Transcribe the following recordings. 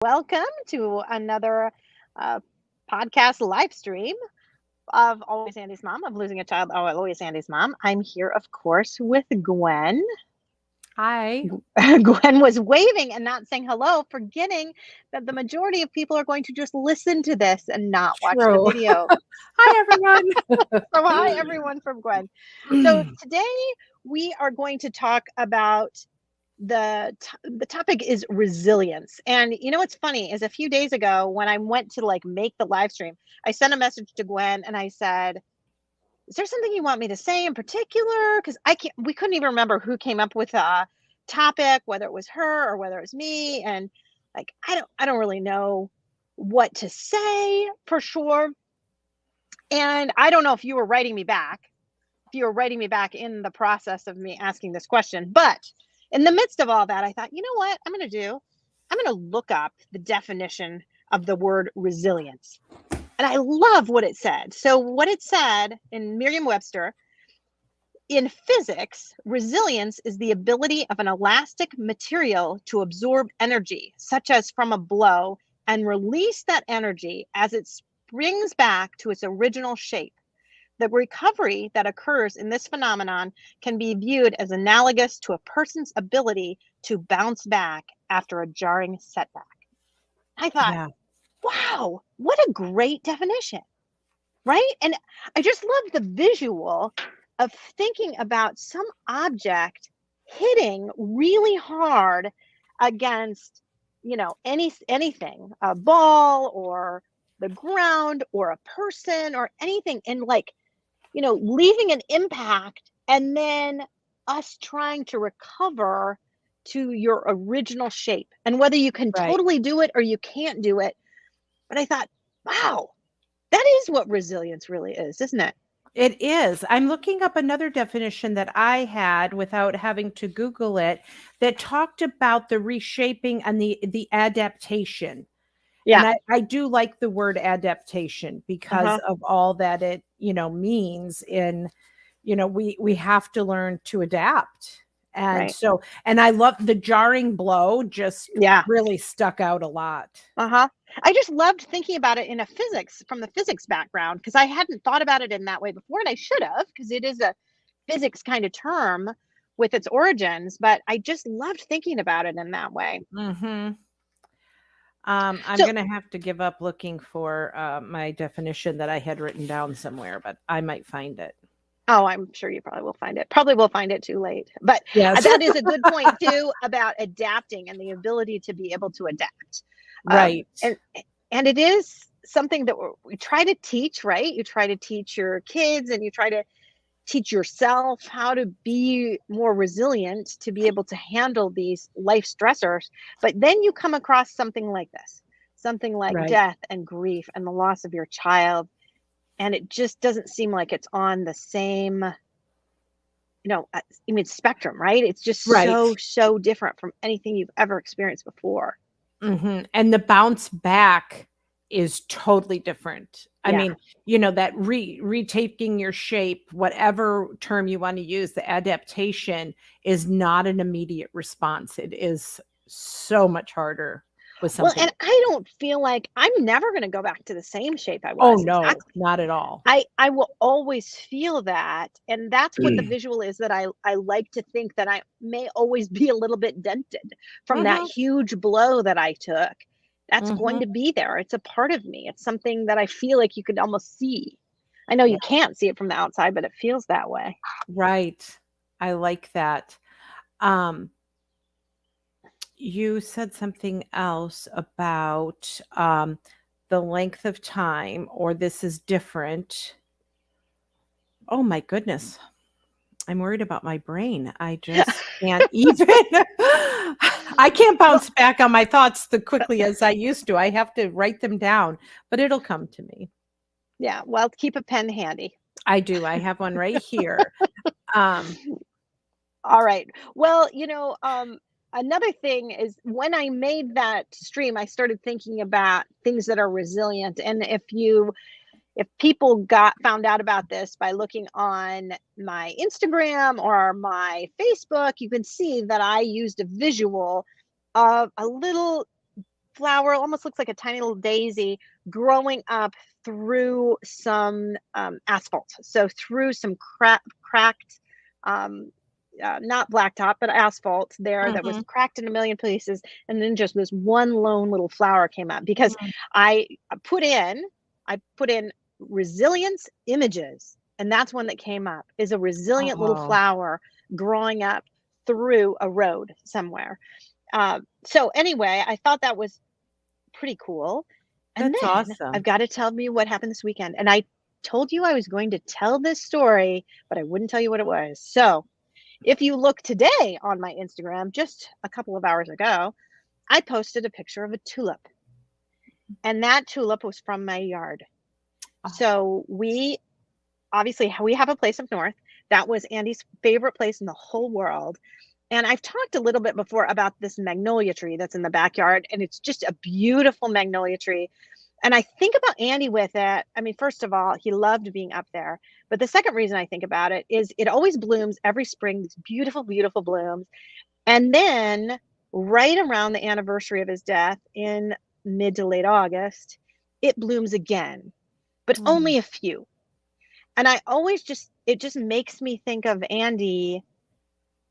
Welcome to another uh, podcast live stream of Always Andy's Mom, of Losing a Child, oh, Always Andy's Mom. I'm here, of course, with Gwen. Hi. Gwen was waving and not saying hello, forgetting that the majority of people are going to just listen to this and not watch the True. video. Hi, everyone. So, hi, everyone from Gwen. So, today we are going to talk about the topic is resilience. And you know what's funny is a few days ago when I went to like make the live stream, I sent a message to Gwen and I said, is there something you want me to say in particular? Because we couldn't even remember who came up with a topic, whether it was her or whether it was me. And like I don't really know what to say for sure. And I don't know if you were writing me back, if you were writing me back in the process of me asking this question. But in the midst of all that, I thought, you know what I'm going to do? I'm going to look up the definition of the word resilience. And I love what it said. So, what it said in Merriam-Webster, in physics, resilience is the ability of an elastic material to absorb energy, such as from a blow, and release that energy as it springs back to its original shape. The recovery that occurs in this phenomenon can be viewed as analogous to a person's ability to bounce back after a jarring setback. I thought, Yeah. wow, what a great definition, right? And I just love the visual of thinking about some object hitting really hard against, anything, a ball or the ground or a person or anything, and like leaving an impact and then us trying to recover to your original shape. And whether you can Right. totally do it or you can't do it. But I thought, wow, that is what resilience really is, isn't it? It is. I'm looking up another definition that I had without having to Google it that talked about the reshaping and the adaptation. And Yeah. I do like the word adaptation because Uh-huh. of all that it, means in, we have to learn to adapt. And Right. so, and I love the jarring blow just Yeah. really stuck out a lot. Uh-huh. I just loved thinking about it in a physics from the physics background because I hadn't thought about it in that way before, and I should have because it is a physics kind of term with its origins, but I just loved thinking about it in that way. Mhm. I'm So, gonna have to give up looking for, my definition that I had written down somewhere, but I might find it. oh, I'm sure you probably will find it. Probably will find it too late. But Yes. that is a good point too about adapting and the ability to be able to adapt. Um, Right. and and it is something that we try to teach, right? You try to teach your kids and you try to teach yourself how to be more resilient to be able to handle these life stressors. But then you come across something like this, something like Right. death and grief and the loss of your child, and it just doesn't seem like it's on the same spectrum, right? It's just Right. so different from anything you've ever experienced before. Mhm, and the bounce back is totally different. I Yeah. mean, that retaking your shape, whatever term you wanna use, the adaptation is not an immediate response. It is so much harder with Well, something. and I don't feel like I'm never going to go back to the same shape I Oh, was. no, Exactly. not at all. I will always feel that, and that's what the visual is, that I like to think that I may always be a little bit dented from that Mhm, huge blow that I took. That's going mhm. to be there. It's a part of me. It's something that I feel like you could almost see. I know Yeah, you can't see it from the outside, but it feels that way. right. I like that. Um, you said something else about, the length of time, or this is different. Oh my goodness. I'm worried about my brain. I just can't even I can't Well, bounce back on my thoughts the quickly as I used to. I have to write them down, but it'll come to me. yeah, well, keep a pen handy. I do. I have one right here. Um, All right. Well, another thing is when I made that stream, I started thinking about things that are resilient. And if people got found out about this by looking on my Instagram or my Facebook, you can see that I used a visual of a little flower, almost looks like a tiny little daisy growing up through some asphalt. So through some cracked, um, not blacktop, but asphalt there that was Mhm. cracked in a million places. And then just this one lone little flower came up because Mm. I put in, I put in resilience images. And that's one that came up is a resilient little Oh, flower growing up through a road somewhere. So anyway, I thought that was pretty cool. And that's then I've awesome. got to tell you what happened this weekend. And I told you I was going to tell this story, but I wouldn't tell you what it was. So if you look today on my Instagram, just a couple of hours ago, I posted a picture of a tulip. And that tulip was from my yard. Oh, So we have a place up north. That was Andy's favorite place in the whole world. And I've talked a little bit before about this magnolia tree that's in the backyard, and it's just a beautiful magnolia tree. And I think about Andy with it. I mean, first of all, he loved being up there. But the second reason I think about it is it always blooms every spring, these beautiful, beautiful blooms. And then right around the anniversary of his death in mid to late August, it blooms again, but mm, only a few. And I always it just makes me think of Andy.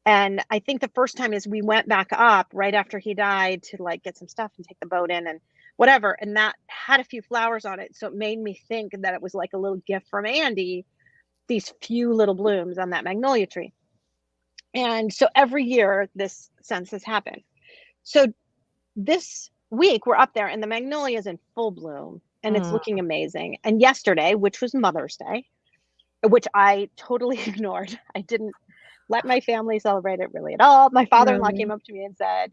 And I think the first time is we went back up right after he died to like get some stuff and take the boat in and whatever. And that had a few flowers on it. So it made me think that it was like a little gift from Andy, these few little blooms on that magnolia tree. And so every year this census happened. So this week we're up there and the magnolia is in full bloom and it's mm, looking amazing. And yesterday, which was Mother's Day, which I totally ignored, I didn't let my family celebrate it really at all. My father-in-law came really? up to me and said,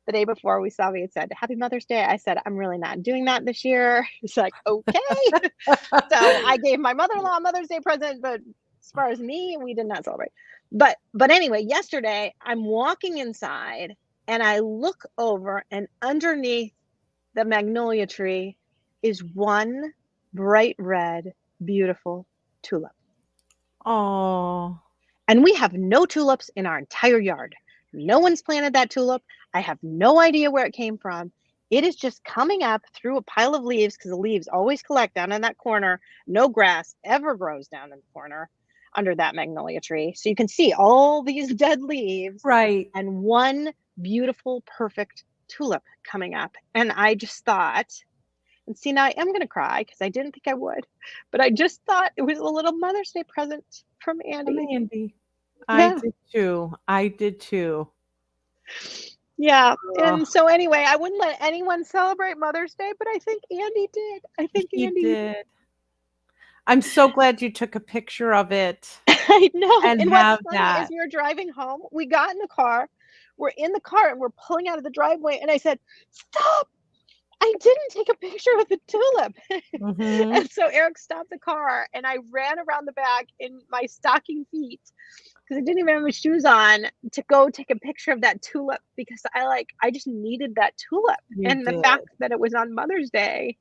the day before we saw me, and said, Happy Mother's Day. I said, I'm really not doing that this year. He's like, okay. So I gave my mother-in-law a Mother's Day present, but as far as me, we did not celebrate. But anyway, yesterday I'm walking inside and I look over and underneath the magnolia tree is one bright red, beautiful tulip. Oh, And we have no tulips in our entire yard. No one's planted that tulip. I have no idea where it came from. It is just coming up through a pile of leaves because the leaves always collect down in that corner. No grass ever grows down in the corner under that magnolia tree. So you can see all these dead leaves right. and one beautiful, perfect tulip coming up. And I just thought, and see, now I am going to cry because I didn't think I would, but I just thought it was a little Mother's Day present from I'm Andy. Andy. I Yeah. did too. I did too. Yeah. Oh, And so anyway, I wouldn't let anyone celebrate Mother's Day, but I think Andy did. I think he Andy did. I'm so glad you took a picture of it I know. and And what's have funny is that. we were driving home. We got in the car. We're in the car and we're pulling out of the driveway. And I said, Stop. I didn't take a picture of the tulip. Mhm. And so Eric stopped the car and I ran around the back in my stocking feet because I didn't even have my shoes on to go take a picture of that tulip because I just needed that tulip. You And the did. fact that it was on Mother's Day,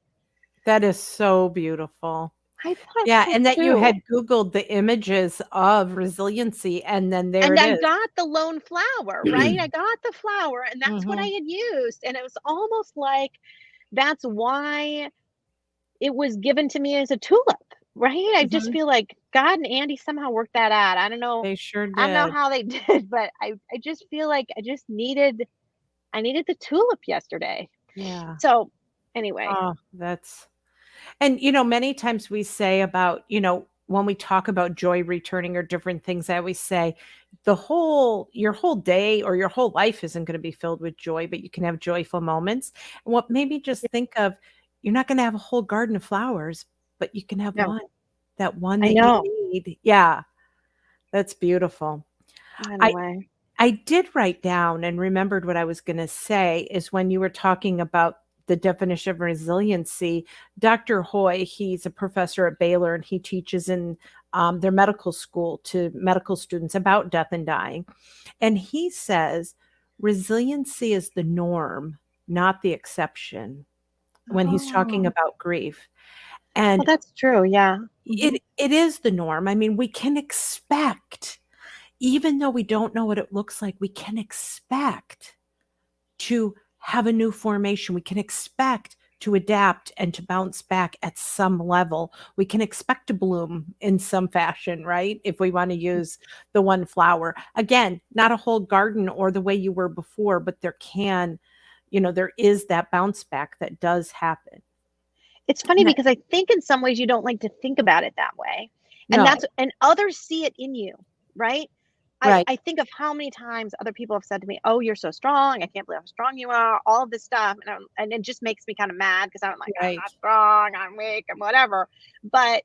That is so beautiful. I thought Yeah, so and that you too. had Googled the images of resiliency, and then there And it I is. got the lone flower, right? I got the flower, and that's what I Mhm. had used. And it was almost like that's why it was given to me as a tulip, right? I just Mhm. feel like God and Andy somehow worked that out. I don't know. They sure I don't know did. how they did, but I just feel like I needed the tulip yesterday. Yeah. So anyway, Oh, that's and, many times we say about, when we talk about joy returning or different things, I always say your whole day or your whole life isn't going to be filled with joy, but you can have joyful moments. And what maybe just think of, you're not going to have a whole garden of flowers, but you can have no, that one I that you know. need. Yeah, that's beautiful. I Anyway. I did write down and remembered what I was gonna say is when you were talking about the definition of resiliency, Dr. Hoy, he's a professor at Baylor, and he teaches in, their medical school to medical students about death and dying, and he says, "Resiliency is the norm, not the exception," when he's talking Oh, about grief, well, and that's true. Yeah. Hmm. it is the norm. I mean, we can expect even though we don't know what it looks like, we can expect to have a new formation. We can expect to adapt and to bounce back at some level. We can expect to bloom in some fashion, right? If we want to use the one flower. Again, not a whole garden or the way you were before, but there is that bounce back that does happen. It's funny because I think in some ways you don't like to think about it that way. No, And others see it in you, right? right, I think of how many times other people have said to me, "Oh, you're so strong. I can't believe how strong you are." All of this stuff, and it just makes me kind of mad because I'm like, "I'm right, not strong. I'm weak. I'm whatever." But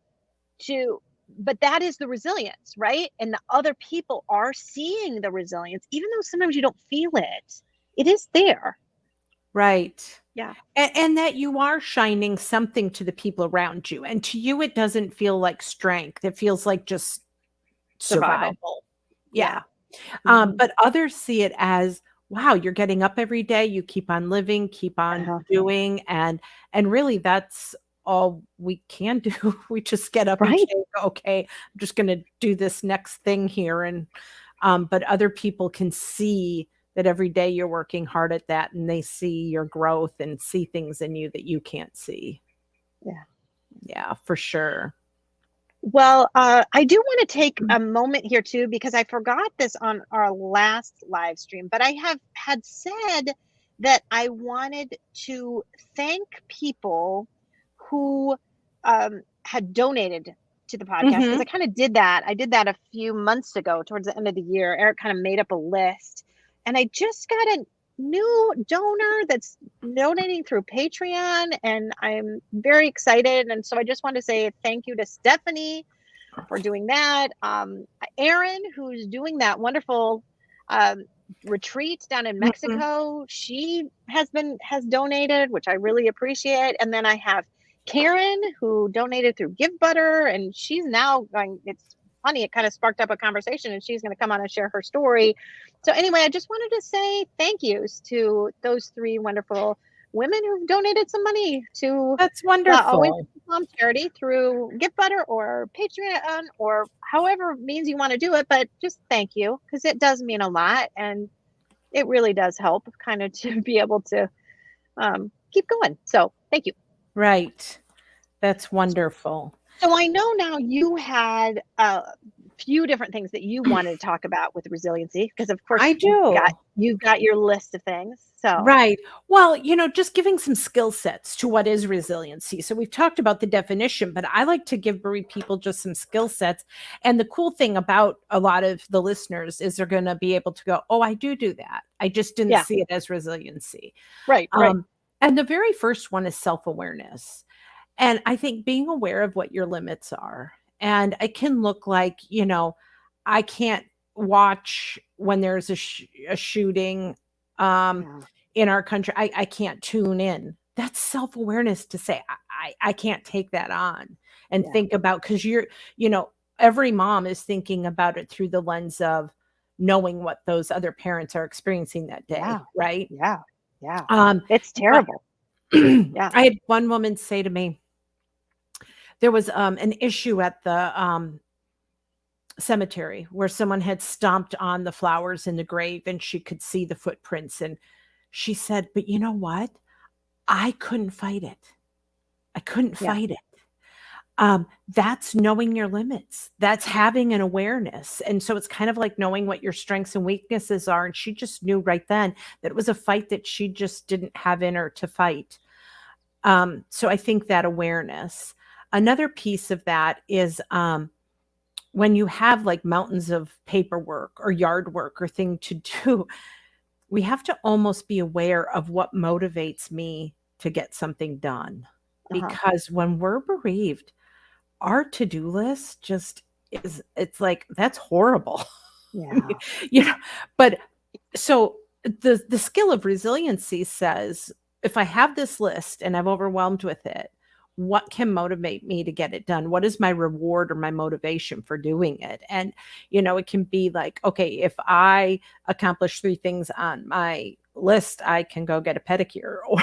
to but that is the resilience, right? And the other people are seeing the resilience, even though sometimes you don't feel it. It is there. right. Yeah, And that you are shining something to the people around you. And to you, it doesn't feel like strength. It feels like just survival. survival. Yeah. Yeah. Hmm. But others see it as, wow, you're getting up every day, you keep on living, keep on Uh-huh. doing, and really that's all we can do. We just get up each Right. day and go, okay, I'm just gonna do this next thing here. And but other people can see that every day you're working hard at that and they see your growth and see things in you that you can't see. Yeah. Yeah, for sure. Well, I do want to take a moment here too, because I forgot this on our last live stream, but I have had said that I wanted to thank people who had donated to the podcast, because Hmm. I kind of did that. I did that a few months ago towards the end of the year. Eric kind of made up a list, and I just got a new donor that's donating through Patreon, and I'm very excited. And so I just want to say thank you to Stephanie for doing that. Erin, who's doing that wonderful um, retreat down in Hmm. Mexico, she has donated, which I really appreciate. And then I have Karen, who donated through Give Butter, and she's now going. It's funny; it kind of sparked up a conversation, and she's going to come on and share her story. So anyway, I just wanted to say thank yous to those three wonderful women who've donated some money to That's the Always wonderful. Mom charity through Gift Butter or Patreon or however means you want to do it. But just thank you, because it does mean a lot, and it really does help kind of to be able to keep going. So thank you. Right. That's wonderful. So I know now you had a few different things that you wanted to talk about with resiliency, because of I course do. you've got your list of things. So Right. Well, just giving some skill sets to what is resiliency. So we've talked about the definition, but I like to give bereaved people just some skill sets. And the cool thing about a lot of the listeners is they're going to be able to go, oh, I do that. I just didn't yeah, see it as resiliency. right. And the very first one is self awareness. And I think being aware of what your limits are. And it can look like, I can't watch when there's a shooting. Yeah, In our country, I can't tune in. That's self-awareness to say, I can't take that on and yeah, think about, because every mom is thinking about it through the lens of knowing what those other parents are experiencing that day, yeah, right? yeah, yeah. Um, It's but terrible. Yeah. I had one woman say to me, there was an issue at the cemetery where someone had stomped on the flowers in the grave and she could see the footprints. And she said, but you know what? I couldn't fight it. I couldn't Yeah. fight it. That's knowing your limits. That's having an awareness. And so it's kind of like knowing what your strengths and weaknesses are. And she just knew right then that it was a fight that she just didn't have in her to fight. So I think that awareness. Another piece of that is when you have like mountains of paperwork or yard work or thing to do, we have to almost be aware of what motivates me to get something done. Uh-huh. Because when we're bereaved, our to-do list just it's like, that's horrible. I mean, Yeah. you know, but so the skill of resiliency says, if I have this list and I'm overwhelmed with it, what can motivate me to get it done? What is my reward or my motivation for doing it? And it can be like, okay, if I accomplish 3 things on my list, I can go get a pedicure, or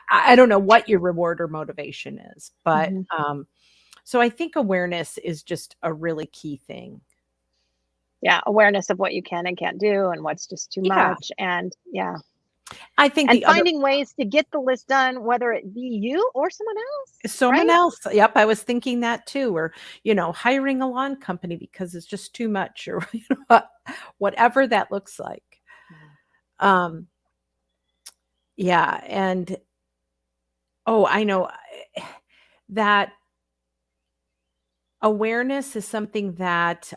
I don't know what your reward or motivation is, but Mhm. so I think awareness is just a really key thing. Yeah, awareness of what you can and can't do and what's just too Yeah. much, and yeah. I think and the other finding ways to get the list done, whether it be you or someone someone right? else. Yep, I was thinking that too. Or, hiring a lawn company because it's just too much, or whatever that looks like. Yeah. Um, yeah, and oh, I know that awareness is something that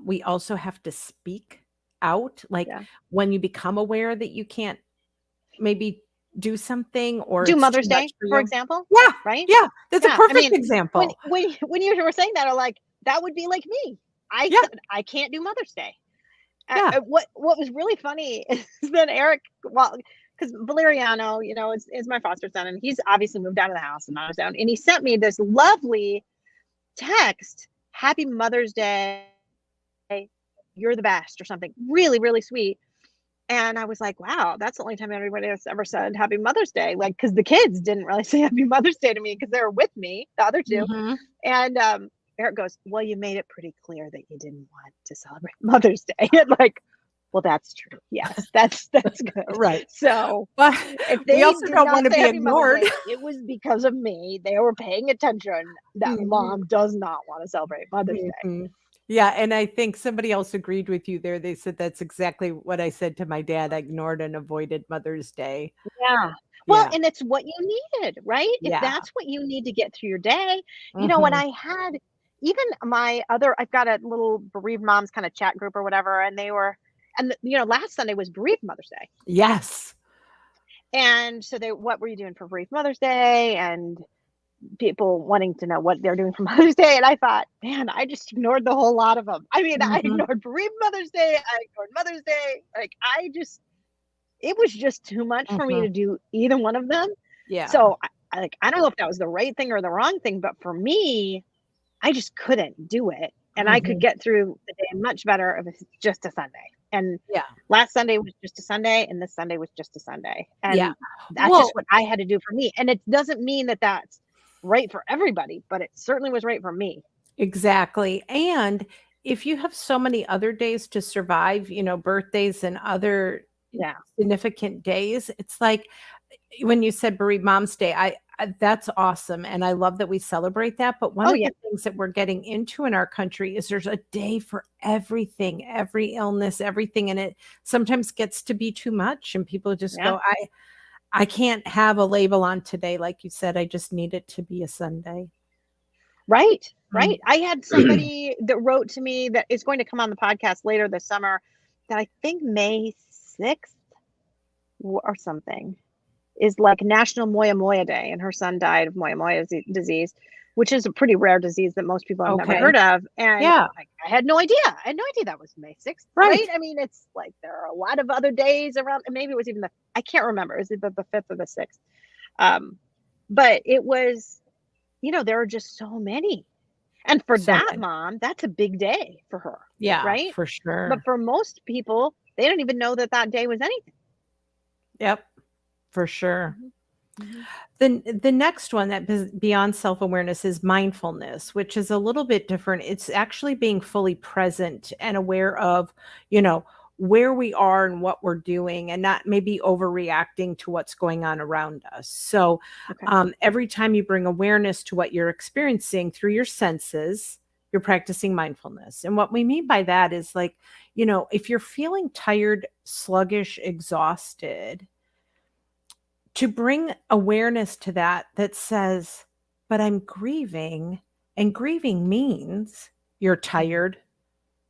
we also have to speak out. Like Yeah. when you become aware that you can't maybe do something or Do it's too Mother's much Day, for for you. example, Yeah, right? yeah, that's a Yeah, I perfect mean, when example. when when you were saying that, I'm like, that would be like me. I Yeah, said I can't do Mother's Day. yeah. What was really funny is that Eric, well, because Valeriano, is my foster son, and he's obviously moved out of the house and on his own, and he sent me this lovely text, "Happy Mother's Day, you're the best," or something really, really sweet. And I was like, wow, that's the only time anybody has ever said Happy Mother's Day. Like, because the kids didn't really say Happy Mother's Day to me because they were with me, the other two. Mhm. And Eric goes, well, you made it pretty clear that you didn't want to celebrate Mother's Day. And like, well, that's true. Yes, that's good. Right. So But if we they also did don't not wanna say be Happy Mother's ignored. Day, it was because of me. They were paying attention that Mhm, mom does not want to celebrate Mother's Day. mhm. Yeah, and I think somebody else agreed with you there. They said that's exactly what I said to my dad. I ignored and avoided Mother's Day. Yeah. Well, Yeah, and it's what you needed, right? If yeah. that's what you need to get through your day. When Mhm. I had even my other I've got a little bereaved moms kind of chat group or whatever, and they were and last Sunday was bereaved Mother's Day. Yes. And so what were you doing for bereaved Mother's Day? And people wanting to know what they're doing for Mother's Day. And I thought, man, I just ignored the whole lot of them. I mean, I Mhm, ignored bereaved Mother's Day. I ignored Mother's Day. Like, it was just too much for me mhm. to do either one of them. Yeah. So I don't know if that was the right thing or the wrong thing, but for me, I just couldn't do it. And I could Mhm. get through the day much better if it's just a Sunday. And Yeah. last Sunday was just a Sunday, and this Sunday was just a Sunday. Yeah. And that's just Well, what I had to do for me. And it doesn't mean that that's right for everybody, but it certainly was right for me. exactly, and if you have so many other days to survive, birthdays and other Yeah. significant days, it's like when you said bereaved mom's day, that's awesome, and I love that we celebrate that, but one Oh, of yeah. the things that we're getting into in our country is there's a day for everything, every illness, everything, and it sometimes gets to be too much, and people just Yeah. go, I can't have a label on today, like you said, I just need it to be a Sunday. Right. Mm. Right. I had somebody that wrote to me that is going to come on the podcast later this summer that I think May 6th or something is like National Moya Moya Day, and her son died of Moya Moya disease, which is a pretty rare disease that most people have never Okay. heard of. And Yeah, I had no idea. I had no idea that was May 6th, right? right. I mean, it's like there are a lot of other days around. Maybe it was even I can't remember. Is it the 5th or the 6th? Um, but it was, there are just so many. And for So that many. mom, that's a big day for her, Yeah, right? for But sure. for most people, they don't even know that that day was anything. Yep, for sure. Mhm. Mhm. The next one that beyond self-awareness is mindfulness, which is a little bit different. It's actually being fully present and aware of, where we are and what we're doing and not maybe overreacting to what's going on around us. So, Okay. every time you bring awareness to what you're experiencing through your senses, you're practicing mindfulness. And what we mean by that is like, if you're feeling tired, sluggish, exhausted, to bring awareness to that says, but I'm grieving, and grieving means you're Mhm. tired,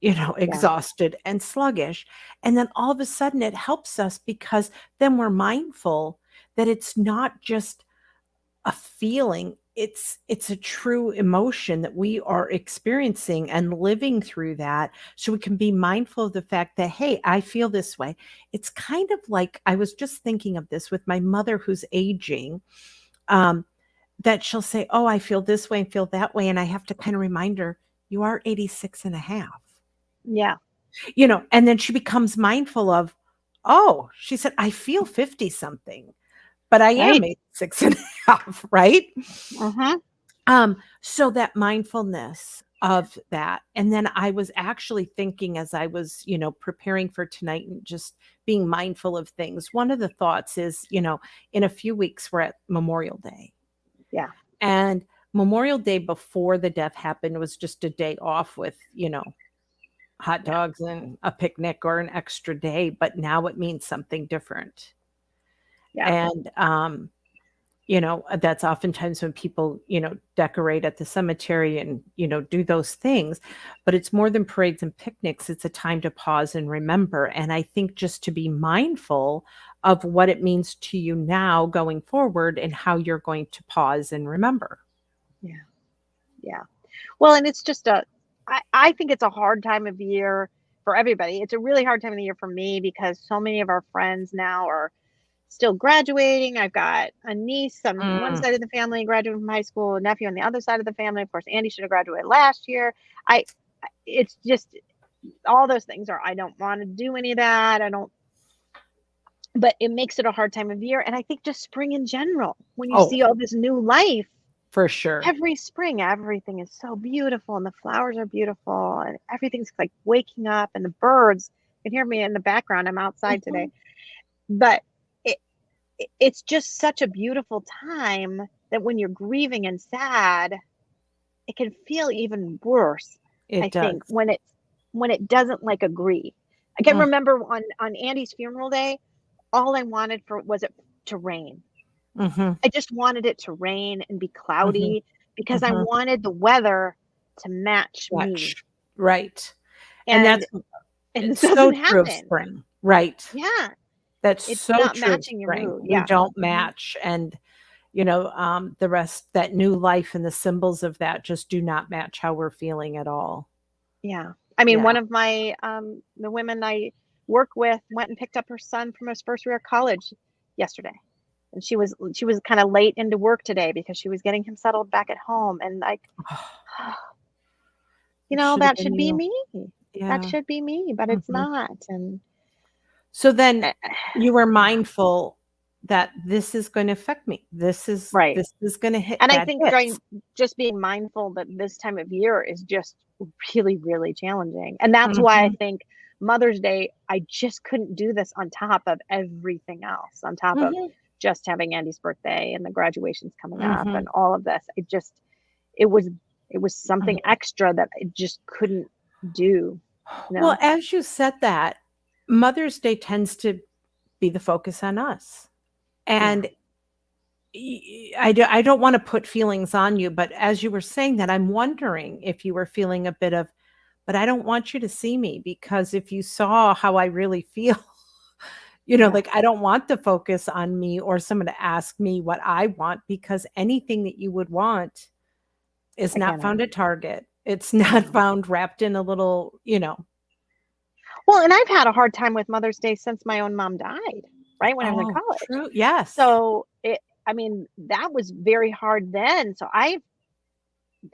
Yeah. exhausted and sluggish. And then all of a sudden it helps us because then we're mindful that it's not just a feeling, it's a true emotion that we are experiencing and living through that, so we can be mindful of the fact that, hey, I feel this way. It's kind of like, I was just thinking of this with my mother who's aging, um, that she'll say, oh, I feel this way and feel that way, and I have to kind of remind her, you are 86 and a half, Yeah. and then she becomes mindful of, oh, she said, I feel 50 something, but I am Right. 86 and a half, right? Uh-huh. So that mindfulness, of that. And then I was actually thinking as I was, preparing for tonight and just being mindful of things. One of the thoughts is, in a few weeks, we're at Memorial Day. Yeah. And Memorial Day before the death happened was just a day off with, hot dogs and a picnic or an extra day. But now it means something different. Yeah. And, that's oftentimes when people, decorate at the cemetery and, do those things. But it's more than parades and picnics. It's a time to pause and remember. And I think just to be mindful of what it means to you now going forward and how you're going to pause and remember. Yeah. Yeah. Well, and it's just I think it's a hard time of year for everybody. It's a really hard time of the year for me because so many of our friends now are still graduating. I've got a niece on one Mm. side of the family graduating from high school, a nephew on the other side of the family. Of course, Andy should have graduated last year. It's just all those things I don't want to do any of that. But it makes it a hard time of year. And I think just spring in general, when you Oh, see all this new life, for sure. every spring, everything is so beautiful and the flowers are beautiful and everything's like waking up and the birds. You can hear me in the background. I'm outside today. But it's just such a beautiful time that when you're grieving and sad, it can feel even worse. It I does. think when it doesn't like agree. I can remember on Andy's funeral day, all I wanted was it to rain. Mhm. I just wanted it to rain and be cloudy because I Mhm. wanted the weather to match me. Watch. Right. And And that's it it's so doesn't true of happen. spring. Right. Yeah. That's It's so not true of matching your spring. mood. We Yeah. don't match. And, the rest, that new life and the symbols of that just do not match how we're feeling at all. Yeah. I mean, Yeah. one of my the women I work with went and picked up her son from his first year of college yesterday. And she was kind of late into work today because she was getting him settled back at home and like It should have that been should be you. me. That Yeah. should be me, but it's Mhm. not. And So then you were yeah. mindful that this is going to affect me. This is Right. going to hit And I that think hits. just being mindful that this time of year is just really, really challenging. And that's why I Mhm. think Mother's Day, I just couldn't do this on top of everything else, on top of Mhm. just having Andy's birthday and the graduations coming up Mhm. and all of this. It was something Mhm. extra that I just couldn't do, you Well, know? as you said that, Mother's Day tends to be the focus on us. Yeah. And I don't want to put feelings on you, but as you were saying that, I'm wondering if you were feeling a bit of, but I don't want you to see me because if you saw how I really feel, Yeah. like I don't want the focus on me or someone to ask me what I want because anything that you would want is I not can't have. found at Target. It's I not know. found wrapped in a little, Well, and I've had a hard time with Mother's Day since my own mom died, right? When I was in oh, college. true. Yes. So I mean, that was very hard then. So I've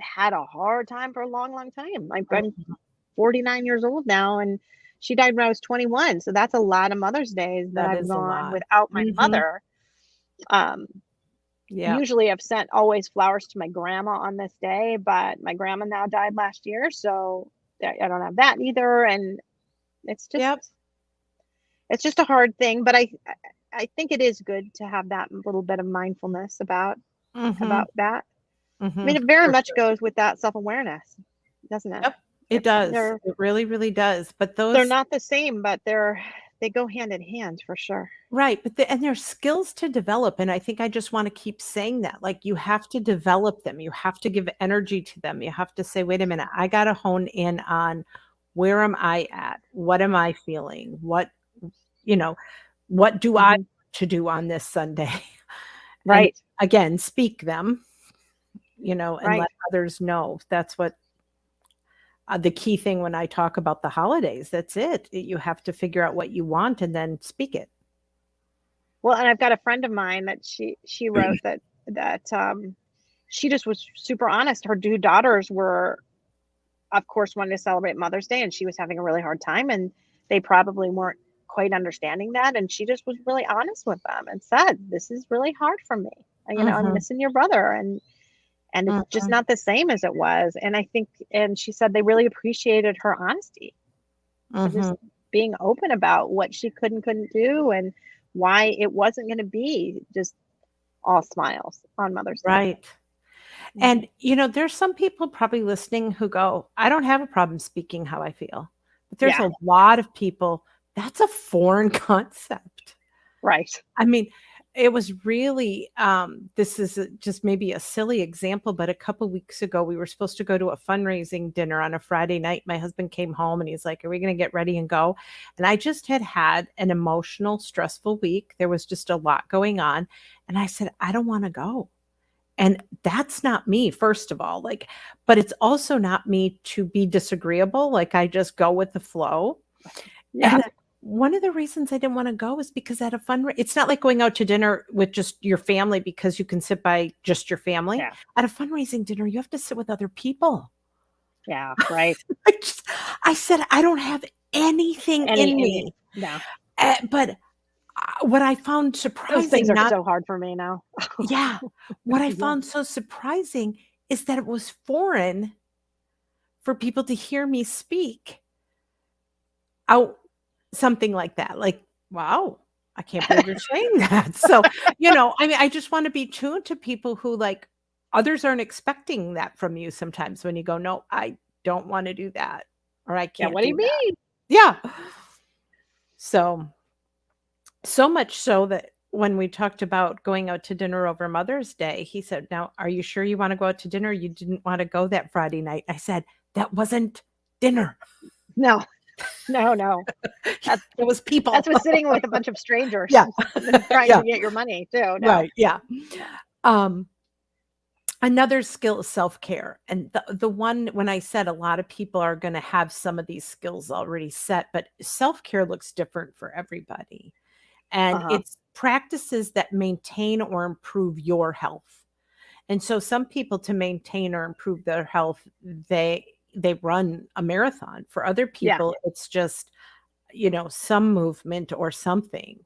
had a hard time for a long, long time. I'm Mhm. 49 years old now, and she died when I was 21. So that's a lot of Mother's Days that That I've is a gone lot. without my Mhm. mother. Um, Yeah. Usually I've sent always flowers to my grandma on this day, but my grandma now died last year, so I don't have that either. And it's just Yep. a hard thing. But I think it is good to have that little bit of mindfulness Mhm. about that. I mean, Mhm. it very For much sure. goes with that self-awareness, doesn't it? Yep. It It's does. It really, really does. But they're those not the same, but they go hand in hand for sure. right, but and there's skills to develop, and I think I just wanna keep saying that, like, you have to develop them, you have to give energy to them, you have to say, "Wait a minute, I gotta hone in on where am I at? What am I feeling? You know, what do I Hmm. want to do on this Sunday?" And Right, again, speak them, and right. let others know. That's what the key thing when I talk about the holidays, that's it. You have to figure out what you want and then speak it. Well, and I've got a friend of mine that she wrote that she just was super honest. Her two daughters were, of course, wanting to celebrate Mother's Day, and she was having a really hard time, and they probably weren't quite understanding that. And she just was really honest with them and said, "This is really hard for me. I'm Mhm. missing your brother." and it's just Mhm. not the same as it was. And I think, and she said they really appreciated her honesty, just Mhm. being open about what she couldn't do and why it wasn't going to be just all smiles on Mother's Day. Right. Mhm. And, there's some people probably listening who go, "I don't have a problem speaking how I feel." But there's Yeah, a lot of people that's a foreign concept. right. I mean, it was really, this is just maybe a silly example, but a couple weeks ago, we were supposed to go to a fundraising dinner on a Friday night. My husband came home and he's like, "Are we going to get ready and go?" And I just had an emotional, stressful week. There was just a lot going on. And I said, "I don't want to go." And that's not me, first of all. But it's also not me to be disagreeable. Like, I just go with the flow. Yeah, And one of the reasons I didn't wanna go is because at a it's not like going out to dinner with just your family because you can sit by just your family. yeah, At a fundraising dinner, you have to sit with other people. yeah, right. I just I said, "I don't have anything in Any me." no, But, what I found those things surprising, are not so hard for me now. yeah. What I Yeah, found so surprising is that it was foreign for people to hear me speak out something like that, like, "Wow, I can't believe you're saying that." So, I mean, I just wanna be tuned to people who, like, others aren't expecting that from you sometimes when you go, "No, I don't wanna do that," or "I yeah. can't What do you do that." mean? Yeah. So so much so that when we talked about going out to dinner over Mother's Day, he said, "Now, are you sure you wanna go out to dinner? You didn't wanna go that Friday night." I said, "That wasn't dinner. No, no, no. That's It was that's people." with sitting with a bunch of strangers Yeah. and trying Yeah. to get your money too. No, Right, yeah. no. Um, Another skill is self-care, and the one when I said a lot of people are gonna have some of these skills already set, but self-care looks different for everybody, Uh and huh. it's practices that maintain or improve your health, and so some people to maintain or improve their health, they run a marathon. For other Yeah. people, it's just, some movement or something,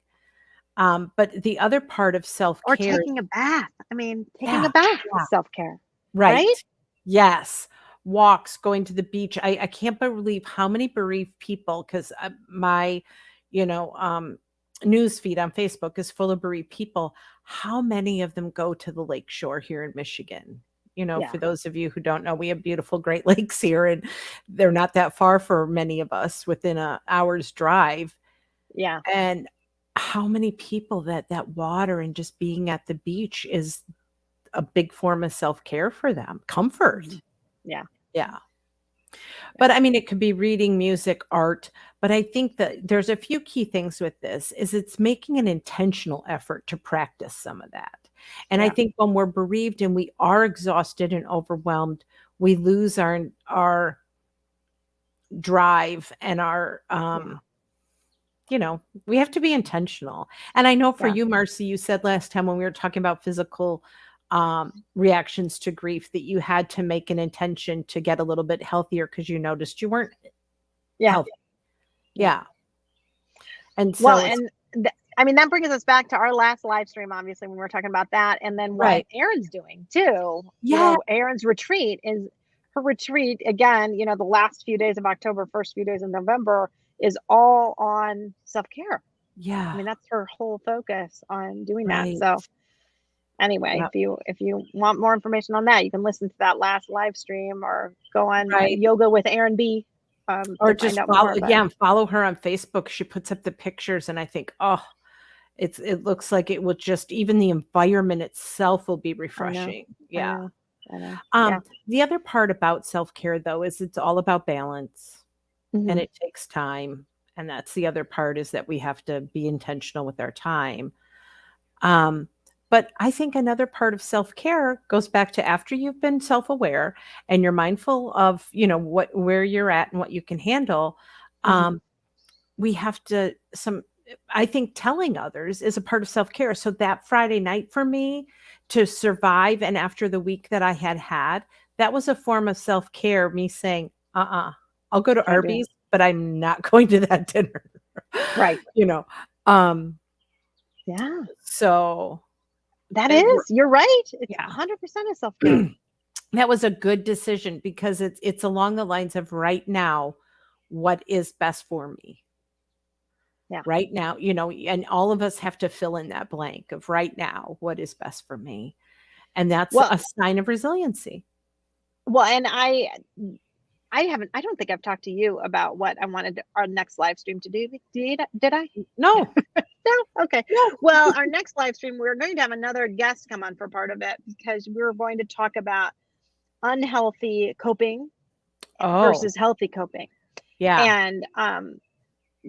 but the other part of Or self-care. taking a bath. I mean, taking a Yeah, bath yeah. is self care, right? Right. Yes. Walks, going to the beach. I can't believe how many bereaved people 'cause, my, you know, um, news feed on Facebook is full of bereaved people. How many of them go to the lake shore here in Michigan? Yeah. For those of you who don't know, we have beautiful Great Lakes here, and they're not that far for many of us, within a hour's drive, Yeah. and how many people that water and just being at the beach is a big form of self-care for them, Mhm. comfort. Yeah. Yeah. Yeah. But, I mean, it could be reading, music, art, but I think that there's a few key things with this, is it's making an intentional effort to practice some of that. And I Yeah. think when we're bereaved and we are exhausted and overwhelmed, we lose our drive and our, Yeah. we have to be intentional. And I know for Yeah. you, Marcy, you said last time when we were talking about physical reactions to grief that you had to make an intention to get a little bit healthier because you noticed you weren't Yeah. healthy. Yeah. Yeah. And Well, so it's I mean, that brings us back to our last live stream, obviously, when we were talking about that, and then what right. Erin's doing too. Yeah. Erin's retreat is her retreat again. The last few days of October, first few days of November is all on self care. I Yeah. mean, that's her whole focus on doing that. Right. So anyway, Yeah. if you want more information on that, you can listen to that last live stream or go on Right. Yoga with Erin B. Or To find just out more. But follow her on Facebook. She puts up the pictures and I think, oh, it looks like it will just even the environment itself will be I know, refreshing. I Yeah. know, I know. Yeah. The other part about self-care though is it's all about balance and Hmm. it takes time. And that's the other part is that we have to be intentional with our time. Um, but I think another part of self-care goes back to after you've been self-aware and you're mindful of, where you're at and what you can handle. Hmm. Um, we have to I think telling others is a part of self-care. So that Friday night for me to survive and after the week that I had, that was a form of self-care, me saying, I'll go to Can't do it. Arby's, but I'm not going to that dinner. Right. You know. Um, Yeah. so That it, is. You're right. It's yeah. 100% of self care. That was a good decision because it's along the lines of right now, what is best for me? Yeah. Right now, and all of us have to fill in that blank of right now, what is best for me? And that's Well, a sign of resiliency. and I don't think I've talked to you about what I wanted our next live stream to do. Did I? No, No? Okay. no. Well, our next live stream, we're going to have another guest come on for part of it because we're going to talk about unhealthy coping Oh, versus healthy coping. yeah. And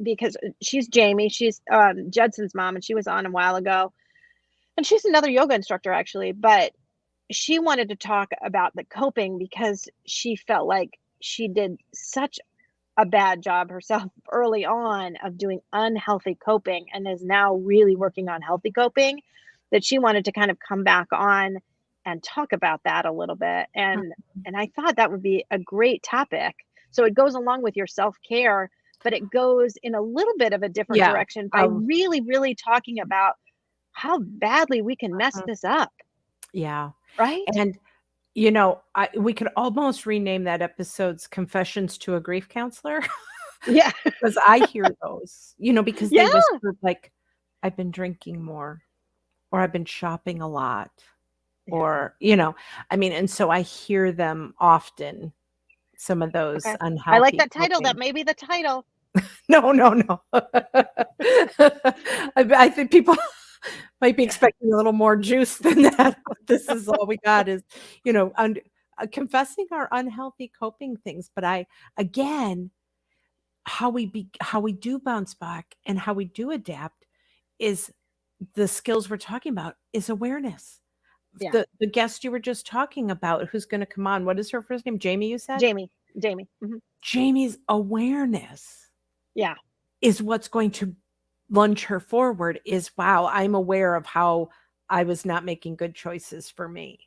because she's Jamie, she's Judson's mom, and she was on a while ago. And she's another yoga instructor actually, but she wanted to talk about the coping because she felt like she did such a bad job herself early on of doing unhealthy coping and is now really working on healthy coping, that she wanted to kind of come back on and talk about that a little bit. And I thought that would be a great topic. So it goes along with your self-care, but it goes in a little bit of a different Yeah. direction by really, really talking about how badly we can mess this up, Yeah. right? And we could almost rename that episode's Confessions to a Grief Counselor. Yeah. Because I hear those, because they Yeah. whisper like, I've been drinking more, or I've been shopping a lot, or, and so I hear them often, some of those Okay. I like unhealthy that title. coping. That may be the title. No, no, no. I think people might be expecting a little more juice than that. But this is all we got is, confessing our unhealthy coping things. But again, how we do bounce back and how we do adapt is the skills we're talking about is awareness. Yeah. The guest you were just talking about, who's going to come on, what is her first name? Jamie, you said? Jamie. Jamie's awareness Yeah. is what's going to lunge her forward is, wow, I'm aware of how I was not making good choices for me.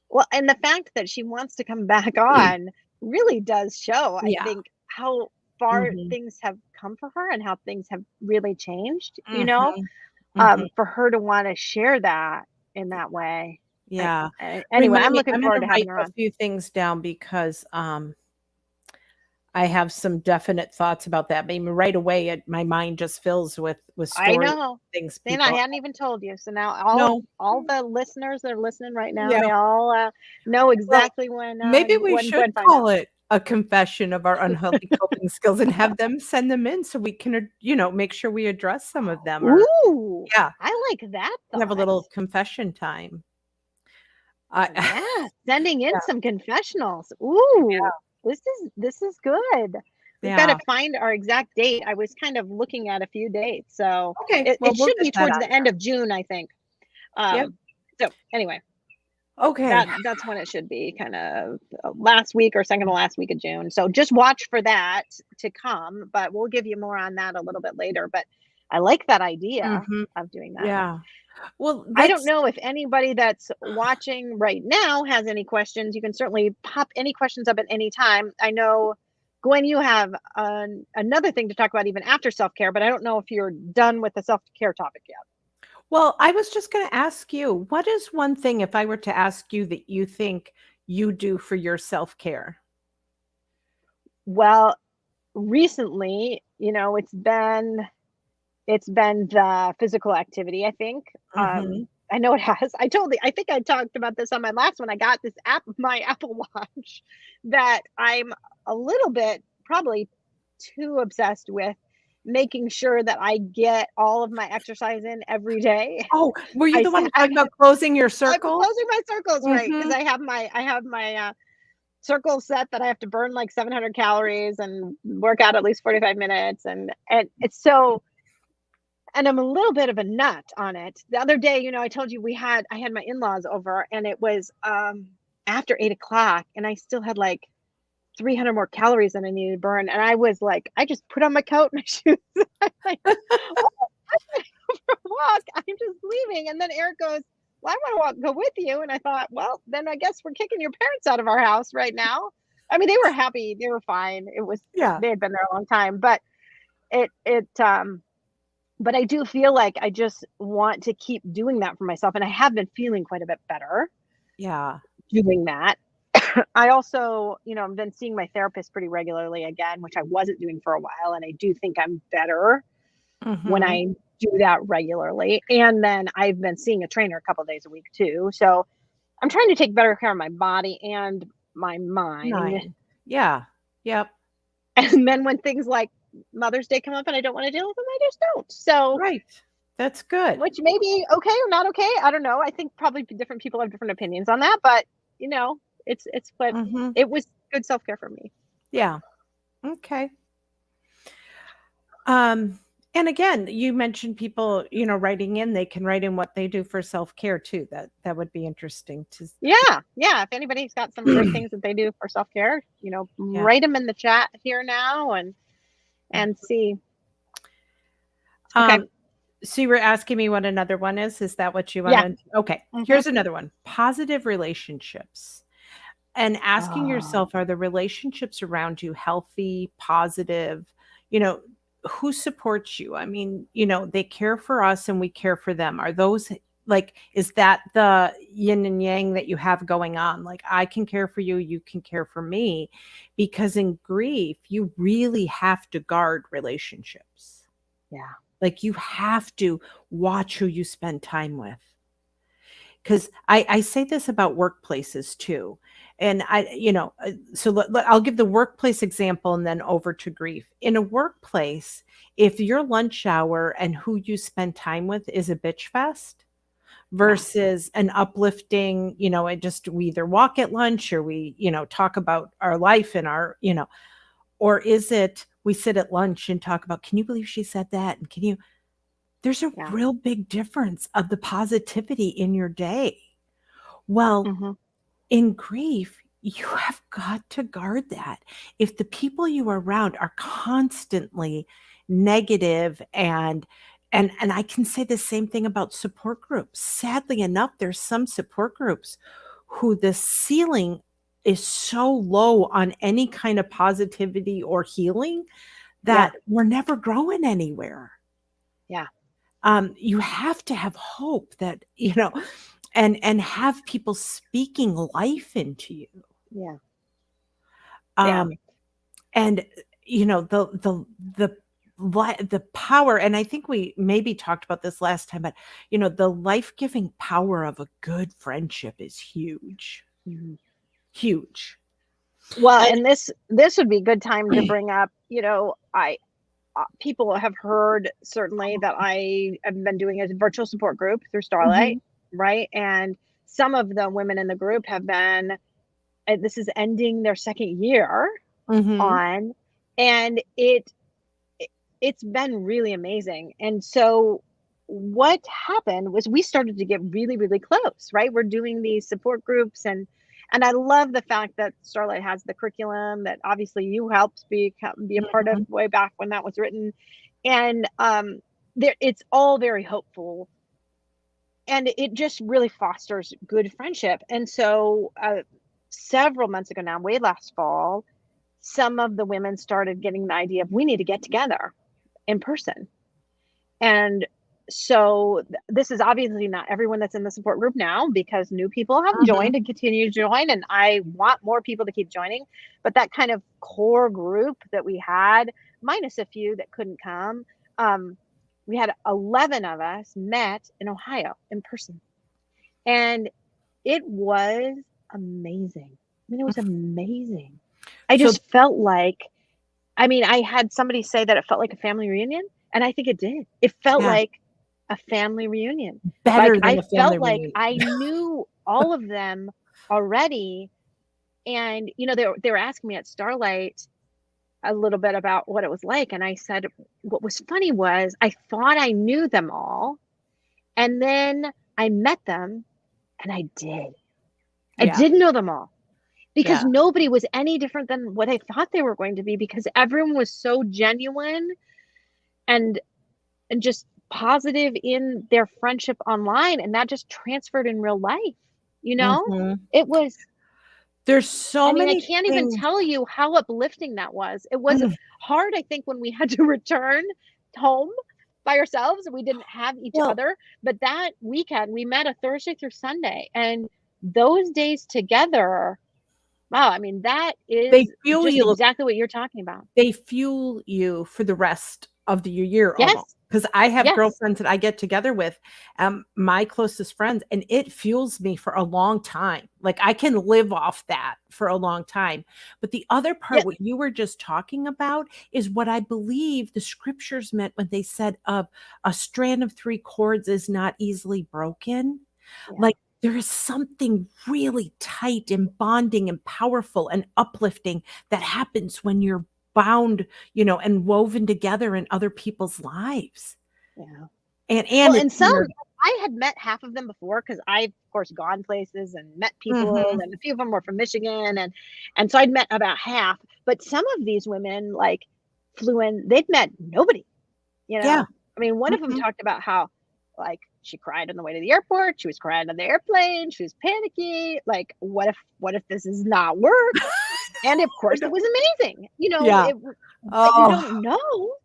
Well, and the fact that she wants to come back on really does show, I Yeah. think, how far things have come for her and how things have really changed, for her to want to share that in that way. Yeah. Anyway, Remind I'm me, looking I'm forward gonna to having write her a on. few things down because I have some definite thoughts about that. Maybe right away, my mind just fills with I stories, know. things And I people. hadn't even told you. So now No, all the listeners that are listening right now, yeah. they all know Well, exactly maybe we when should Gwen finds out. call it a confession of our unhealthy coping skills and have them send them in so we can, make sure we address some of them. Or Ooh, yeah, I like that have a thought. little confession time. Yeah, sending in Yeah, some confessionals. Ooh, this is good. We've got to yeah. find our exact date. I was kind of looking at a few dates, so Okay, well, it we'll should get be that towards on the end of June, I think. there. Yep. So anyway, Okay. that's when it should be, kind of last week or second to last week of June. So just watch for that to come, but we'll give you more on that a little bit later. But I like that idea Mhm. of doing that. Yeah. Well, I don't that's know if anybody that's watching right now has any questions. You can certainly pop any questions up at any time. I know, Gwen, you have another thing to talk about even after self-care, but I don't know if you're done with the self-care topic yet. well, I was just gonna ask you, what is one thing, if I were to ask you, that you think you do for your self-care? Well, recently, it's been the physical activity, I think. Mhm. I know it has. I think I talked about this on my last one. I got this my Apple Watch, that I'm a little bit probably too obsessed with making sure that I get all of my exercise in every day. Oh, were you I the one I'm talking about closing your circle? closing my circles, right? Because Mhm. I have my circle set that I have to burn like 700 calories and work out at least 45 minutes, and it's so, and I'm a little bit of a nut on it. The other day, I told you I had my in-laws over, and it was after 8 o'clock, and I still had like 300 more calories than I needed to burn. And I was like, I just put on my coat and my shoes. I'm like, oh, I'm going for a walk. I'm just leaving. And then Eric goes, well, I want to go with you. And I thought, well, then I guess we're kicking your parents out of our house right now. I mean, they were happy. They were fine. Yeah. They had been there a long time, but but I do feel like I just want to keep doing that for myself. And I have been feeling quite a bit better Yeah. doing that. I also, I've been seeing my therapist pretty regularly again, which I wasn't doing for a while, and I do think I'm better when Mhm. I do that regularly. And then I've been seeing a trainer a couple days a week too. So I'm trying to take better care of my body and my mind. 9. Yeah. Yep. And then when things like Mother's Day come up and I don't want to deal with them, I just don't. So, Right. That's good. which may be okay or not okay. I don't know. I think probably different people have different opinions on that, but it's what Mhm. it was good self care for me. Yeah. Okay. Um, and again, you mentioned people, writing in, they can write in what they do for self-care too. That would be interesting Yeah, yeah. If anybody's got some great things that they do for self care, yeah. write them in the chat here now and see. Okay. Um, so you were asking me what another one is? Is that what you Yeah. wanted? Okay. Hmm. Here's another one. Positive relationships. And asking Oh, yourself, are the relationships around you healthy, positive? You know, who supports you? I mean, they care for us and we care for them. Are those like, is that the yin and yang that you have going on? Like, I can care for you, you can care for me. Because in grief, you really have to guard relationships. yeah. Like, you have to watch who you spend time with. Because I say this about workplaces too. And I'll give the workplace example and then over to grief. In a workplace, if your lunch hour and who you spend time with is a bitch fest Yeah. versus an uplifting, we either walk at lunch or we, talk about our life and or is it we sit at lunch and talk about, can you believe she said that? And there's a Yeah. real big difference of the positivity in your day. Well, Hmm. in grief, you have got to guard that. If the people you are around are constantly negative and I can say the same thing about support groups. Sadly enough, there's some support groups who the ceiling is so low on any kind of positivity or healing Yeah. that we're never growing anywhere. Yeah. You have to have hope that, and have people speaking life into you. Yeah. Yeah. Um, and the the power, and I think we maybe talked about this last time, but the life-giving power of a good friendship is huge, Mhm. huge. Well, And and this would be a good time to bring up, I people have heard certainly that I have been doing a virtual support group through Starlight, Mhm, right? And some of the women in the group have been, this is ending their second year mhm, on, and it's been really amazing. And so what happened was we started to get really, really close, right? We're doing these support groups, and I love the fact that Starlight has the curriculum that obviously you helped be a part of mhm. way back when that was written. And there it's all very hopeful, and it just really fosters good friendship. And so several months ago now, way last fall, some of the women started getting the idea of we need to get together in person. And so this is obviously not everyone that's in the support group now, because new people have Mhm. joined and continue to join. And I want more people to keep joining. But that kind of core group that we had, minus a few that couldn't come, um, we had 11 of us met in Ohio in person. And it was amazing. I mean, it was amazing. I So just felt like, I mean, I had somebody say that it felt like a family reunion, and I think it did. It felt yeah, like a family reunion. Like, better than I a family felt like reunion. I knew all of them already, and, they were asking me at Starlight a little bit about what it was like, and I said what was funny was I thought I knew them all, and then I met them, and I did. I Yeah, didn't know them all, because yeah, nobody was any different than what I thought they were going to be, because everyone was so genuine and just positive in their friendship online, and that just transferred in real life, you know? mhm. It was, There's I so mean, I many can't even things. tell you how uplifting that was. It was Mm, hard, I think, when we had to return home by ourselves, we didn't have each well, other, but that weekend, we met a Thursday through Sunday, and those days together, Wow, I mean, that They is fuel just you exactly what you're talking about. they fuel you for the rest of the year almost. Yes, Because I have yes, girlfriends that I get together with, my closest friends, and it fuels me for a long time. Like, I can live off that for a long time. But the other part, yes, what you were just talking about, is what I believe the scriptures meant when they said, of "A strand of 3 cords is not easily broken." yeah, Like, there is something really tight and bonding and powerful and uplifting that happens when you're bound, and woven together in other people's lives. yeah. And Well, it's and some your I had met half of them before because I've, of course, gone places and met people, Mhm. and a few of them were from Michigan, and so I'd met about half, but some of these women, like, flew in they'd met nobody, you Yeah. know? I mean, one of them Mhm. talked about how, like, she cried on the way to the airport, she was crying on the airplane, she was panicky, like, what if this is not work? And, of I course, it know. was amazing, Yeah. but you Oh, don't know.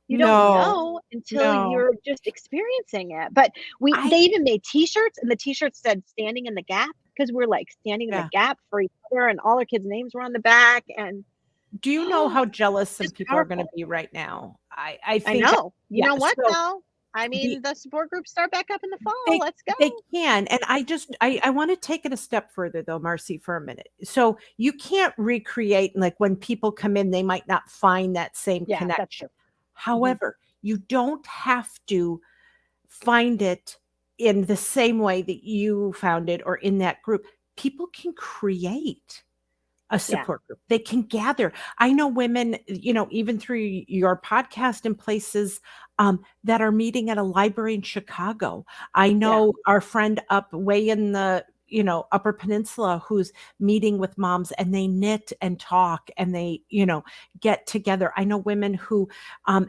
You don't no. know until No. you're just experiencing it, but I they even made T-shirts, and the T-shirts said "Standing in the Gap" because 'cause we're, like, standing in the Yeah. gap for each other, and all our kids' names were on the back, and Do you know how jealous some just people are gonna powerful. be right now? I I think know. You yeah, know what, so though? I the mean, the support groups start back up in the fall, They let's go. they can, and I wanna take it a step further though, Marcy, for a minute. So, you can't recreate, like, when people come in, they might not find that same Yeah, that's connection. true. Mhm. However, you don't have to find it in the same way that you found it or in that group. People can create a Yeah, support group. They can gather. I know women, even through your podcast and places, that are meeting at a library in Chicago. I yeah, know our friend up way in the, Upper Peninsula who's meeting with moms and they knit and talk and they, get together. I know women who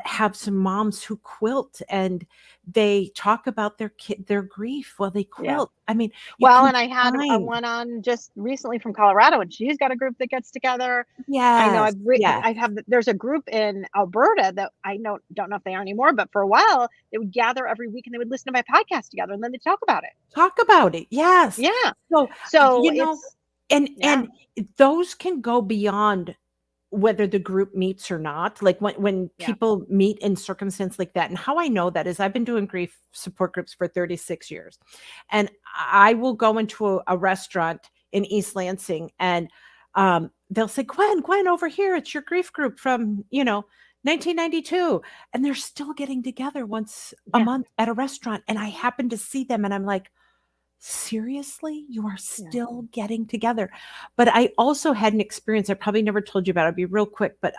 have some moms who quilt and they talk about their grief while they yeah. quilt. I mean, you Well, can and I had a find one on just recently from Colorado, and she's got a group that gets together. I know Yes, yes. I have there's a group in Alberta that I know don't know if they are anymore, but for a while, they would gather every week and they would listen to my podcast together, and then they talk about it. Talk about it, yes. Yeah. So, So it's and yeah, and those can go beyond whether the group meets or not, like, when yeah, people meet in circumstance like that, and how I know that is I've been doing grief support groups for 36 years, and I will go into a restaurant in East Lansing, and, they'll say, "Gwen, over here, it's your grief group from, 1992," and they're still getting together once a yeah, month at a restaurant, and I happen to see them, and I'm like, "Seriously? You are yeah. still getting together?" But I also had an experience I probably never told you about, it'll be real quick, but,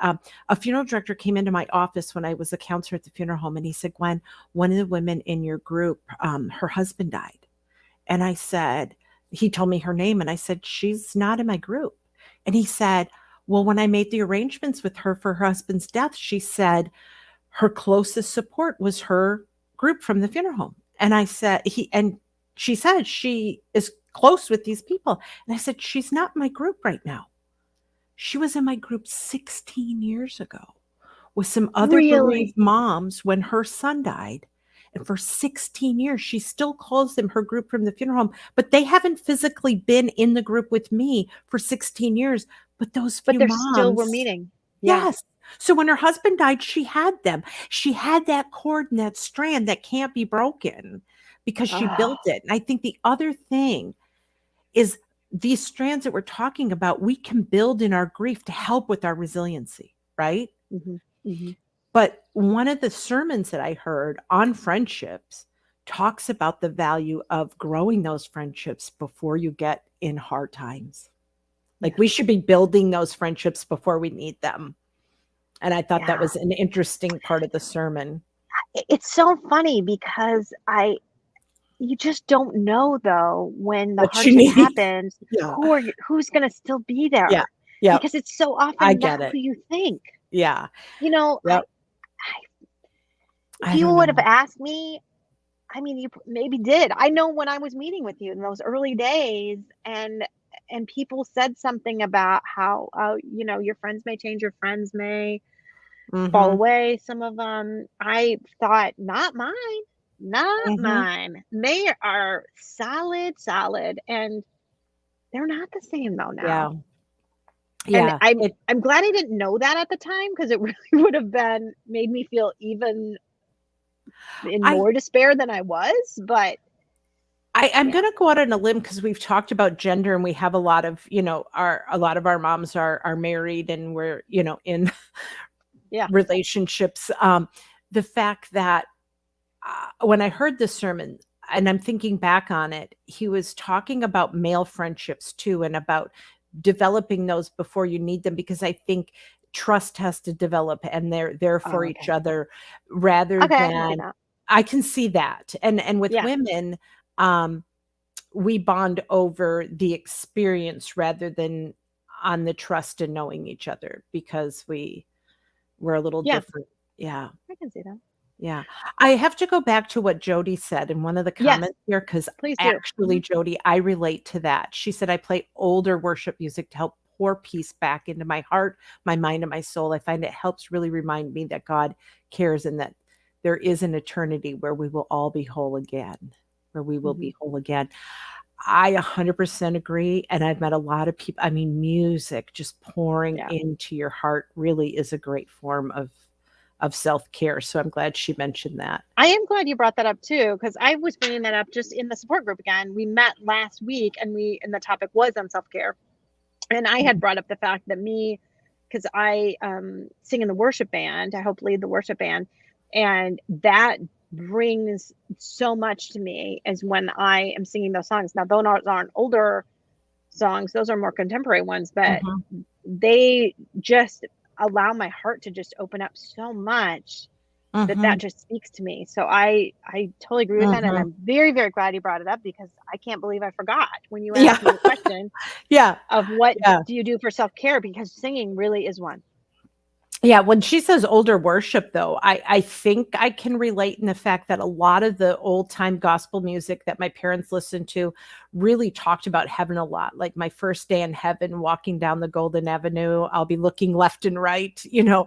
a funeral director came into my office when I was a counselor at the funeral home, and he said, "Gwen, one of the women in your group, her husband died." And I said he told me her name, and I said, "She's not in my group." And he said, "Well, when I made the arrangements with her for her husband's death, she said her closest support was her group from the funeral home." And I said he and she said she is close with these people. And I said, "She's not in my group right now. She was in my group 16 years ago with some other Really? bereaved moms when her son died. And for 16 years, she still calls them her group from the funeral home, but they haven't physically been in the group with me for 16 years. But those But few they're still were moms, meeting. Yeah. yes. So when her husband died, she had them. She had that cord and that strand that can't be broken because she built Oh. it. And I think the other thing is these strands that we're talking about, we can build in our grief to help with our resiliency, right? Mhm. Mhm. But one of the sermons that I heard on friendships talks about the value of growing those friendships before you get in hard times. Like, Yeah. we should be building those friendships before we need them. And I thought that Yeah. was an interesting part of the sermon. It's so funny because I you just don't know though when the What you hardship need. happens, Yeah. who's gonna still be Yeah. there, Yep. because it's so I often not get it. who you think. Yeah. You know, Yep. if I you don't would have know. asked me, I mean, you maybe did. I know when I was meeting with you in those early days and people said something about how, your friends may change, your friends may fall Mhm. away, some of them. I thought, "Not mine, not Mhm. mine." They are solid, solid, and they're not the same though Yeah. now. And Yeah. I'm glad I didn't know that at the time, because it really would have made me feel even in I more despair than I was, but I'm yeah. gonna go out on a limb because we've talked about gender and we have a lot of, a lot of our moms are married and we're, in Yeah. relationships. The fact that when I heard this sermon and I'm thinking back on it, he was talking about male friendships too and about developing those before you need them, because I think trust has to develop and they're there for Oh, each okay. other rather Okay, I can see than. that. I can see that. And with Yeah. women, um, we bond over the experience rather than on the trust and knowing each other because we're a little Yeah, different. Yeah. I can see that. Yeah. I have to go back to what Jody said in one of the Yes, comments here, because please do. actually, Jody, I relate to that. She said, I play older worship music to help pour peace back into my heart, my mind, and my soul. I find it helps really remind me that God cares and that there is an eternity where we will all be whole again, where we will Mhm. be whole again. I 100% agree. And I've met a lot of people. I mean, music just pouring Yeah. into your heart really is a great form of self-care. So I'm glad she mentioned that. I am glad you brought that up too, because I was bringing that up just in the support group again. We met last week, and the topic was on self-care. And I had brought up the fact that because I sing in the worship band, I help lead the worship band, and that brings so much to me as when I am singing those songs. Now, those aren't older songs; those are more contemporary ones, but Mhm, they just allow my heart to just open up so much that mhm, just speaks to me. So I totally agree with that, and mhm. I'm very, very glad you brought it up, because I can't believe I forgot when you Yeah, asked me the question yeah, of what yeah. do you do for self-care, because singing really is one. Yeah, when she says older worship, though, I think I can relate in the fact that a lot of the old time gospel music that my parents listened to really talked about heaven a lot. Like my first day in heaven, walking down the Golden Avenue, I'll be looking left and right, Yeah.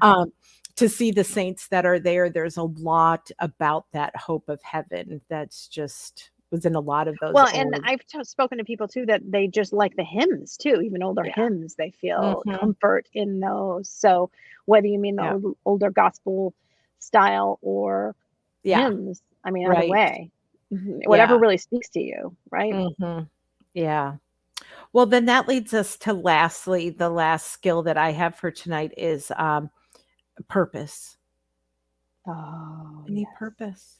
um, to see the saints that are there. There's a lot about that hope of heaven that's just was in a lot of those Well, and old. I've spoken to people too that they just like the hymns too, even older Yeah. hymns, they feel Mhm. comfort in those. So whether you mean the Yeah. older gospel style or Yeah. hymns, I mean, either Right. way, whatever Yeah. really speaks to you, right? Mhm. Yeah. Well, then that leads us to lastly, the last skill that I have for tonight is purpose. Oh, I need yes. purpose.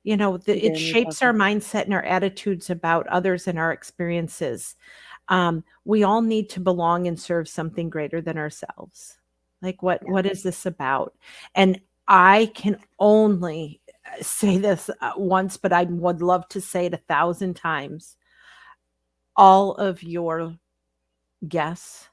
We It do need shapes our purpose. mindset and our attitudes about others and our experiences. We all need to belong and serve something greater than ourselves. Like Yeah. what is this about? And I can only say this once, but I would love to say it 1,000 times. All of your guests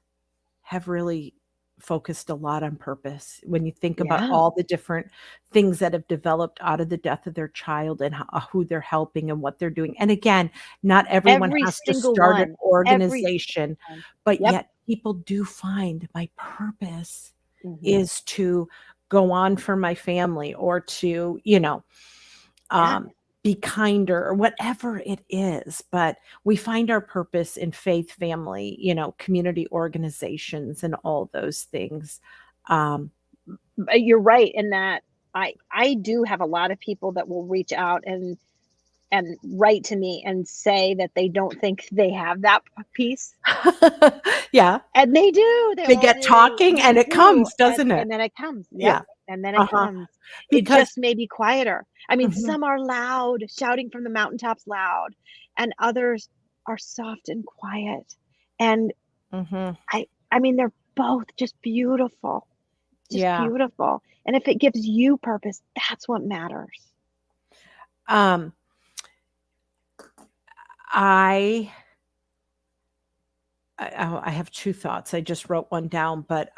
have really focused a lot on purpose. When you think about Yeah. all the different things that have developed out of the death of their child and who they're helping and what they're doing. And again, not everyone Every has to single start an one. Every organization, single one. but Yep. yet people do find my purpose Mhm. is to go on for my family or to, Yeah. um, be kinder or whatever it is. But we find our purpose in faith, family, community organizations, and all those things. Um, But you're right in that I do have a lot of people that will reach out and write to me and say that they don't think they have that piece, yeah, and they do. They're they like, get talking they and it do, comes, doesn't it? and then it comes. Yep, Yeah. and then it Uh-huh. comes. It Because just may be quieter. I mean, Mhm, some are loud, shouting from the mountaintops loud, and others are soft and quiet. And mhm. I mean, they're both just Yeah. beautiful. And if it gives you purpose, that's what matters. Um, I I have 2 thoughts. I just wrote one down, but,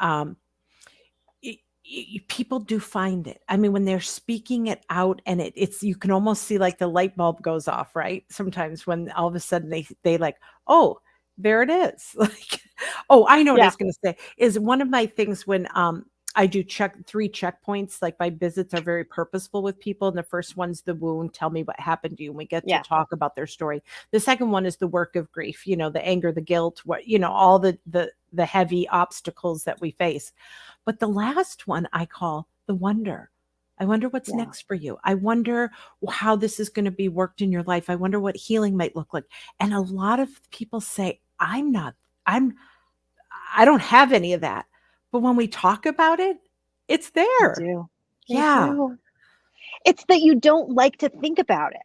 people do find it. I mean, when they're speaking it out and it's you can almost see like the light bulb goes off, right? Sometimes when all of a sudden they like, oh, there it is. Like, oh, I know what I Yeah, was going to say is one of my things when I do check 3 checkpoints, like my visits are very purposeful with people. And the first one's the wound, tell me what happened to you. And we get to yeah, talk about their story. The second one is the work of grief, the anger, the guilt, all the the heavy obstacles that we face. But the last one I call the wonder. I wonder what's Yeah. next for you. I wonder how this is going to be worked in your life. I wonder what healing might look like. And a lot of people say, I'm I don't have any of that. But when we talk about it, it's They there. do. They Yeah. do. It's that you don't like to think about it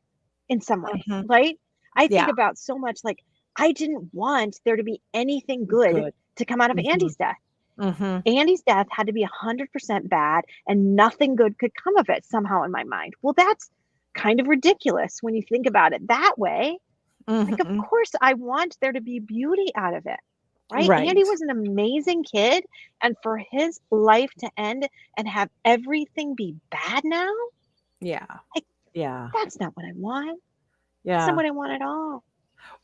in some way, Mhm. right? I think Yeah. about so much like I didn't want there to be anything good Good. to come out of Mhm. Andy's death. Mhm. Andy's death had to be 100% bad and nothing good could come of it somehow in my mind. Well, that's kind of ridiculous when you think about it that way. Like, of Mhm. course, I want there to be beauty out of it, right? Andy Right. was an amazing kid. And for his life to end and have everything be bad now, Yeah. like, Yeah. that's not what I want. That's not Yeah. what I want at all.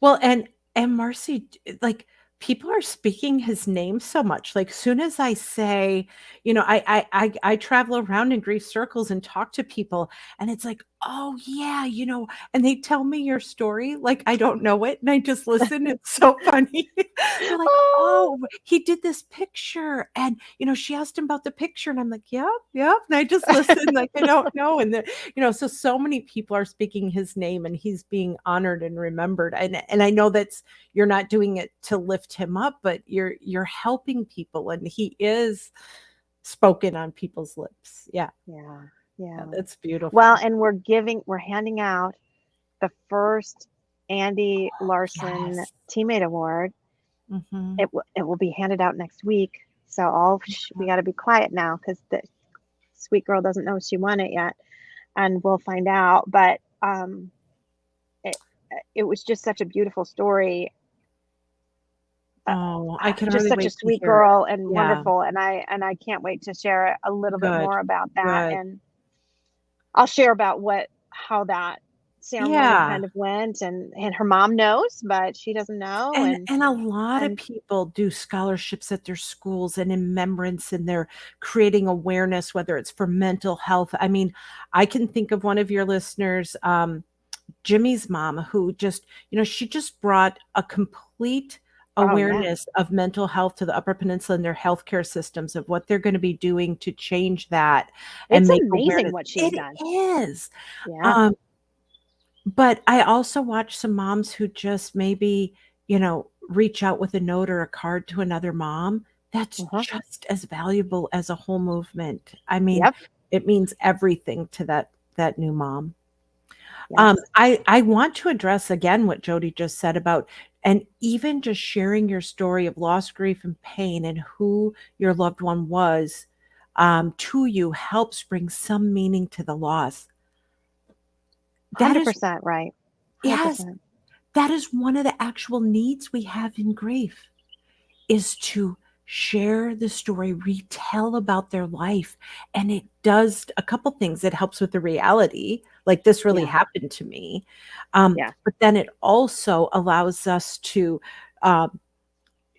Well, and Marcy, like people are speaking his name so much. Like soon as I say, I travel around in grief circles and talk to people, and it's like, oh yeah, and they tell me your story like I don't know it, and I just listen. It's so funny. They're like, Oh, oh, he did this picture, and she asked him about the picture, and I'm like, yep, yep, and I just listen like I don't know, and so many people are speaking his name and he's being honored and remembered. And I know that's you're not doing it to lift him up, but you're helping people and he is spoken on people's lips. Yeah. yeah, Yeah, yeah. that's Well, beautiful. and we're handing out the first Andy Larson Yes. Teammate Award. Hmm. It will be handed out next week. So we got to be quiet now because the sweet girl doesn't know she won it yet, and we'll find out. But it it was just such a beautiful story. Oh, I can Just hardly such a wait to sweet hear it. girl and Yeah. wonderful, and I can't wait to share a little bit Good. more about that, Good. and I'll share about how that ceremony Yeah. kind of went, and her mom knows, but she doesn't know, And a lot of and people do scholarships at their schools and in remembrance, and they're creating awareness, whether it's for mental health. I mean, I can think of one of your listeners, Jimmy's mom, who just, she just brought a complete oh yeah, awareness of mental health to the Upper Peninsula and their healthcare systems of what they're going to be doing to change that and it's make amazing awareness. what she's It done. is. Yeah. Um, but I also watch some moms who just maybe, reach out with a note or a card to another mom. That's Uh-huh. just as valuable as a whole movement. I mean, Yep. it means everything to that new mom. Yes. I want to address again what Jody just said about, and even just sharing your story of loss, grief, and pain, and who your loved one was to you helps bring some meaning to the loss. That is 100% right. yes, 100%. that is one of the actual needs we have in grief is to share the story, retell about their life. And it does a couple things. It helps with the reality, like this really Yeah. happened to me. Yeah. But then it also allows us to um,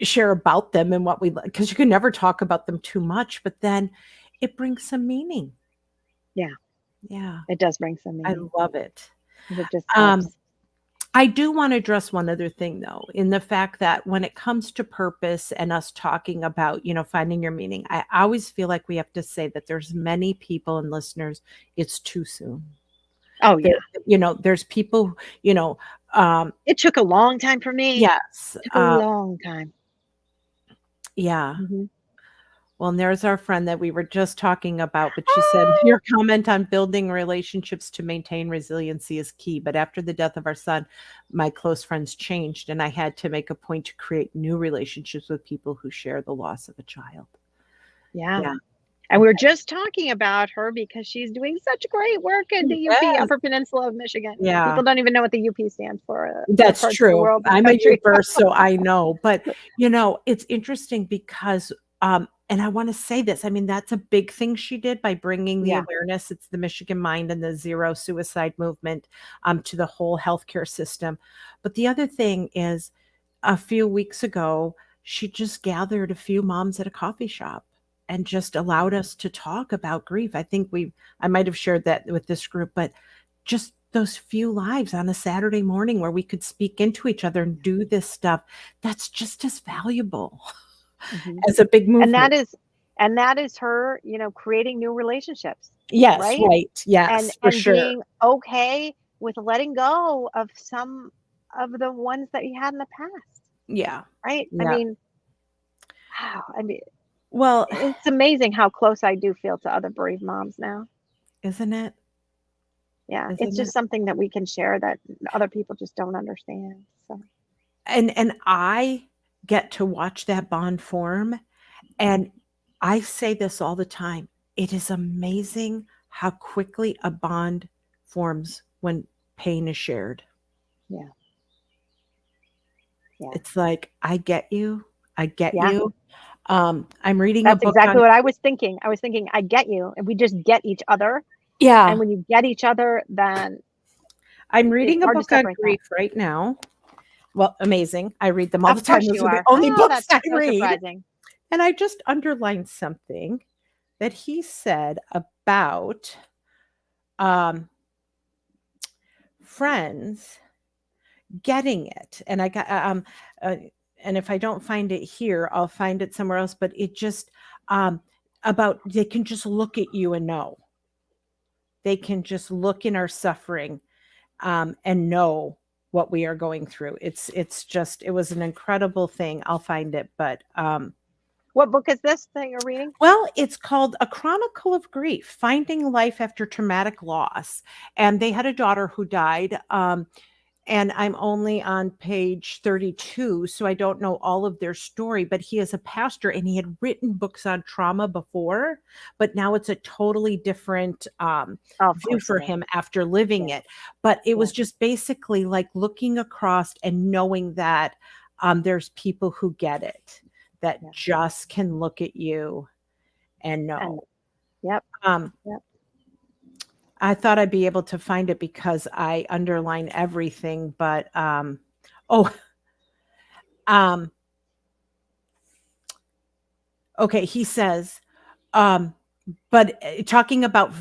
share about them and what we like, because you can never talk about them too much, but then it brings some meaning. Yeah. Yeah, It does bring some I meaning. love it. It just Um, helps. I do want to address one other thing though, in the fact that when it comes to purpose and us talking about, finding your meaning, I always feel like we have to say that there's many people and listeners, it's too soon. Oh There, yeah. there's people, um, It took a long time for me. yes, Took a long time. yeah. Hmm. Well, and there's our friend that we were just talking about, but she said, Oh, your comment on building relationships to maintain resiliency is key. But after the death of our son, my close friends changed, and I had to make a point to create new relationships with people who share the loss of a child. yeah. Yeah. And we were just talking about her because she's doing such great work in the UP, Yes. Upper Peninsula of Michigan. Yeah. People don't even know what the UP stands for, other That's parts of the true. world and I'm a country. Uper, so I know. But, it's interesting because, and I want to say this, I mean, that's a big thing she did by bringing the Yeah. awareness. It's the Michigan Mind and the zero suicide movement to the whole healthcare system. But the other thing is, a few weeks ago, she just gathered a few moms at a coffee shop and just allowed us to talk about grief. I might have shared that with this group, but just those few lives on a Saturday morning where we could speak into each other and do this stuff, that's just as valuable. Mhm. as a big And movement. that is her, creating new relationships, Yes, right? right. And Yes, for sure. being okay with letting go of some of the ones that you had in the past, Yeah. right? I Yeah. mean, wow, Well, it's amazing how close I do feel to other bereaved moms now. isn't it? Yeah, it's Isn't just it? something that we can share that other people just don't understand. So, And I get to watch that bond form, and I say this all the time. It is amazing how quickly a bond forms when pain is shared. yeah, yeah, It's like, I get you. I get yeah. you. I'm reading a That's book exactly on, what I was thinking. I was thinking, I get you. And we just get each other. And yeah, when you get each other, then I'm it's reading a hard to book on separate that. grief right now. Well, amazing. I read them all the Of time. course Those you are the are. only Oh, books that's I so read. surprising. And I just underlined something that he said about um, friends getting it. And I got uh, and if I don't find it here, I'll find it somewhere else. But it just um, about they can just look at you and know. They can just look in our suffering and know what we are going through. It's just it was an incredible thing. I'll find it, but What book is this that you're reading? well, it's called A Chronicle of Grief: Finding Life After Traumatic Loss. And they had a daughter who died. And I'm only on page 32, so I don't know all of their story, but he is a pastor and he had written books on trauma before, but now it's a totally different Oh, of view course it for is. him after living Yeah, it. But it yeah, was just basically like looking across and knowing that there's people who get it, that yeah. just can look at you and And know. yep, Um, yep. I thought I'd be able to find it because I underline everything, but oh, um, okay, he says, um, but talking about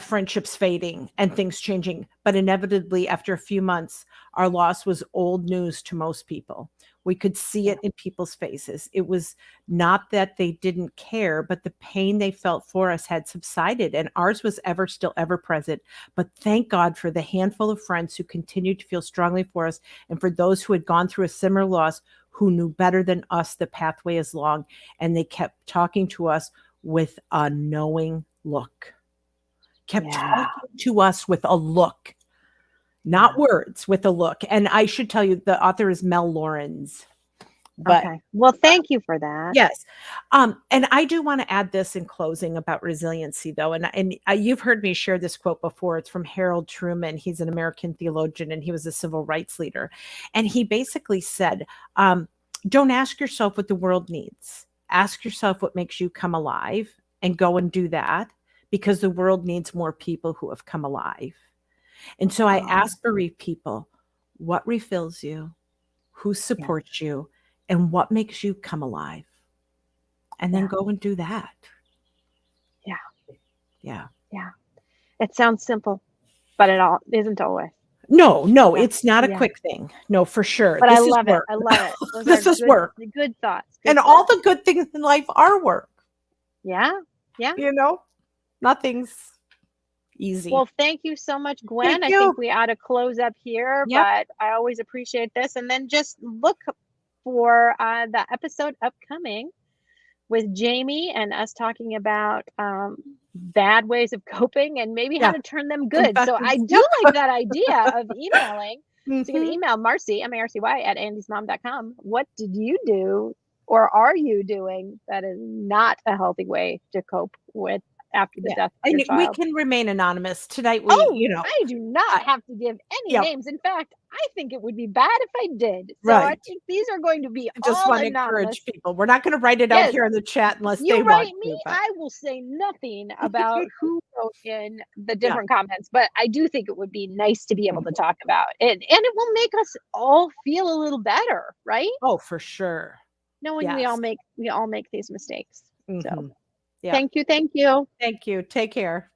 friendships fading and things changing, but inevitably after a few months, our loss was old news to most people. We could see Yeah, it in people's faces. It was not that they didn't care, but the pain they felt for us had subsided, and ours was ever still ever present. But thank God for the handful of friends who continued to feel strongly for us, and for those who had gone through a similar loss, who knew better than us the pathway is long, and they kept talking to us with a knowing look, kept yeah, talking to us with a look, not yeah. words, with a look. And I should tell you, the author is Mel Lawrence. But Okay. Well, thank you for that. yes, and I do want to add this in closing about resiliency, though, and you've heard me share this quote before. It's from Harold Truman. He's an American theologian, and he was a civil rights leader, and he basically said, "Don't ask yourself what the world needs. Ask yourself what makes you come alive, and go and do that, because the world needs more people who have come alive." And so I Oh, ask bereaved people, what refills you, who yeah, supports you, and what makes you come alive? And then yeah, go and do that. yeah, Yeah. yeah. It sounds simple, but it all isn't always. No, no, Yeah, it's not a yeah. quick thing. No, for sure. But I This is love it. work. I love it. Those are This is work. good thoughts. And Good all thoughts. the good things in life are work, Yeah, yeah. you know? Nothing's easy. Well, thank you so much, Gwen. Thank I think you. we ought to close up here, Yep. but I always appreciate this. And then just look for the episode upcoming with Jamie and us talking about bad ways of coping and maybe how Yeah. to turn them good. So I Confessions. do Yep. like that idea of emailing. So you can Mhm. email Marcy, Marcy, at andysmom.com. What did you do or are you doing that is not a healthy way to cope with after the Yeah. death of your And we child? can remain anonymous. Tonight Oh, I do not I have to give any yep, names. In fact, I think it would be bad if I did. So I right. think these are going to be I just all want to encourage anonymous. people. We're not going to write it out Yes, here in the chat unless they you want write me, to, but I will say nothing about who wrote in the yeah. different comments, but I do think it would be nice to be able to Mhm. talk about it. And it will make us all feel a little better, right? Oh, for sure. Knowing Yes. we all make these mistakes. So Mhm. Yeah. thank you. Thank you. Thank you. Take care.